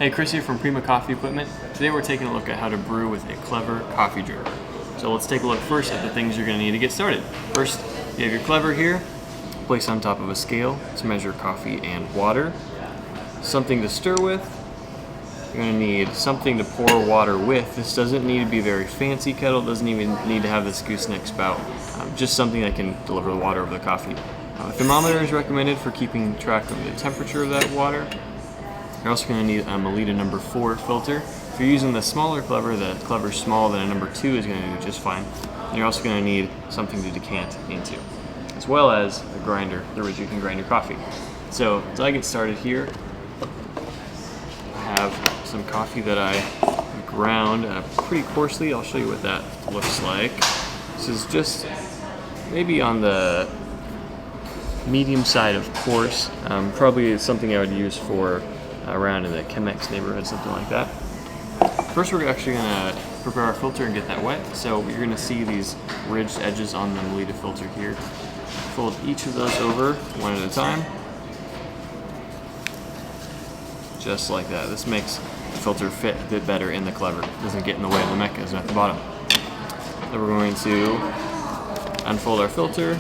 Hey, Chris here from Prima Coffee Equipment. Today we're taking a look at how to brew with a clever coffee drawer. So let's take a look first at the things you're going to need to get started. First, you have your clever here, placed on top of a scale to measure coffee and water. Something to stir with. You're going to need something to pour water with. This doesn't need to be a very fancy kettle, doesn't even need to have this gooseneck spout. Just something that can deliver the water over the coffee. A thermometer is recommended for keeping track of the temperature of that water. You're also going to need a Melita number 4 filter. If you're using the smaller clever, the clever small, then a number 2 is going to do just fine. And you're also going to need something to decant into, as well as a grinder through which you can grind your coffee. So as I get started here, I have some coffee that I ground pretty coarsely. I'll show you what that looks like. This is just maybe on the medium side of coarse. Probably something I would use for around in the Chemex neighborhood, something like that. First, we're actually going to prepare our filter and get that wet. So you're going to see these ridged edges on the Melita filter here. Fold each of those over one at a time, just like that. This makes the filter fit a bit better in the clever. It doesn't get in the way of the mechanism at the bottom. Then we're going to unfold our filter,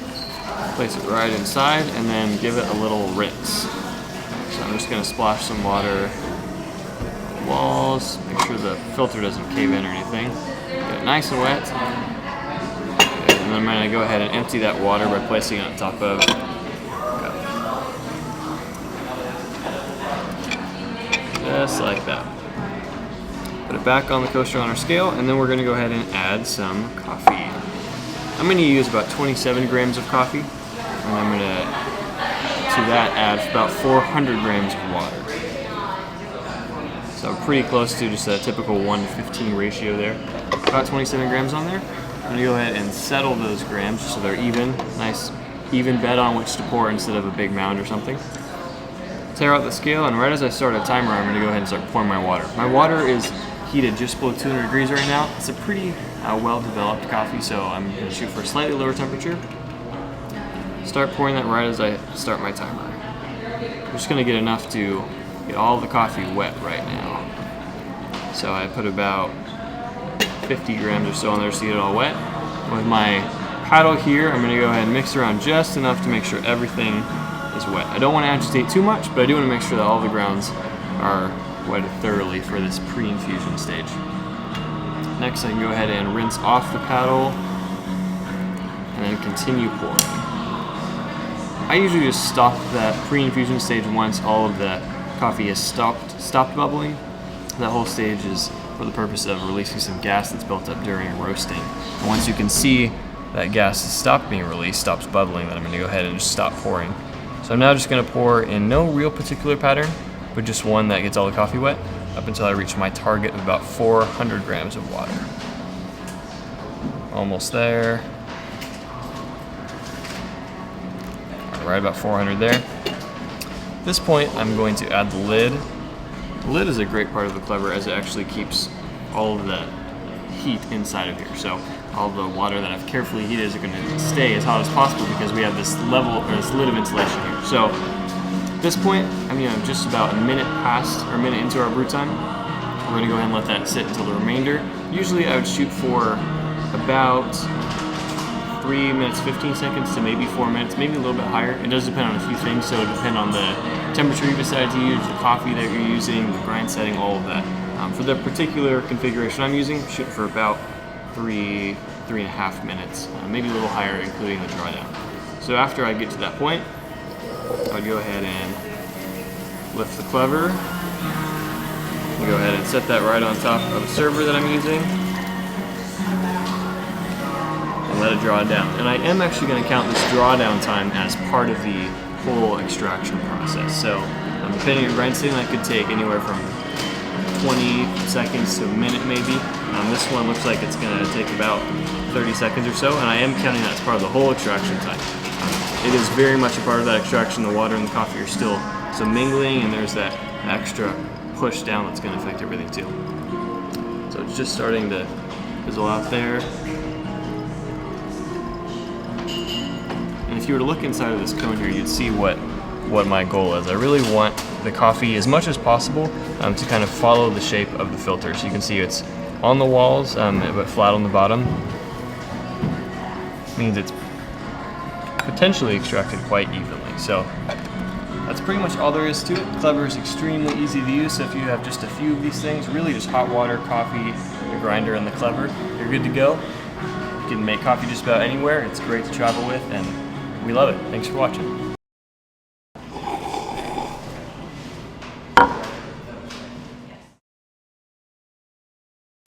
place it right inside, and then give it a little rinse. So I'm just going to splash some water on the walls, make sure the filter doesn't cave in or anything. Get it nice and wet. Okay, and then I'm going to go ahead and empty that water by placing it on top of a cup. Just like that. Put it back on the coaster on our scale, and then we're going to go ahead and add some coffee. I'm going to use about 27 grams of coffee, and I'm going to that add about 400 grams of water. So pretty close to just a typical 1:15 ratio there. About 27 grams on there. I'm going to go ahead and settle those grams so they're even. Nice even bed on which to pour instead of a big mound or something. Tear out the scale, and right as I start a timer, I'm going to go ahead and start pouring my water. My water is heated just below 200 degrees right now. It's a pretty well-developed coffee, so I'm going to shoot for a slightly lower temperature. Start pouring that right as I start my timer. I'm just going to get enough to get all the coffee wet right now. So I put about 50 grams or so on there to get it all wet. With my paddle here, I'm going to go ahead and mix around just enough to make sure everything is wet. I don't want to agitate too much, but I do want to make sure that all the grounds are wetted thoroughly for this pre-infusion stage. Next, I can go ahead and rinse off the paddle and then continue pouring. I usually just stop that pre-infusion stage once all of the coffee has stopped bubbling. That whole stage is for the purpose of releasing some gas that's built up during roasting. And once you can see that gas has stopped being released, stops bubbling, then I'm going to go ahead and just stop pouring. So I'm now just going to pour in no real particular pattern, but just one that gets all the coffee wet up until I reach my target of about 400 grams of water. Almost there. Right about 400 there. At this point, I'm going to add the lid. The lid is a great part of the clever as it actually keeps all of the heat inside of here. So all the water that I've carefully heated is going to stay as hot as possible because we have this lid of insulation here. So at this point, I'm just about a minute into our brew time. We're going to go ahead and let that sit until the remainder. Usually I would shoot for about 3 minutes, 15 seconds to maybe 4 minutes, maybe a little bit higher. It does depend on a few things, so it depends on the temperature you decide to use, the coffee that you're using, the grind setting, all of that. For the particular configuration I'm using, shoot for about 3.5 minutes, maybe a little higher, including the drawdown. So after I get to that point, I would go ahead and lift the clever. I'll go ahead and set that right on top of a server that I'm using. Let it draw down. And I am actually going to count this drawdown time as part of the whole extraction process. So depending on grind setting, that could take anywhere from 20 seconds to a minute maybe. This one looks like it's going to take about 30 seconds or so, and I am counting that as part of the whole extraction time. It is very much a part of that extraction. The water and the coffee are still mingling, and there's that extra push down that's going to affect everything too. So it's just starting to fizzle out there. And if you were to look inside of this cone here, you'd see what my goal is. I really want the coffee as much as possible to kind of follow the shape of the filter. So you can see it's on the walls but flat on the bottom. Means it's potentially extracted quite evenly. So that's pretty much all there is to it. Clever is extremely easy to use, so if you have just a few of these things, really just hot water, coffee, the grinder, and the Clever, you're good to go. You can make coffee just about anywhere. It's great to travel with, and we love it. Thanks for watching.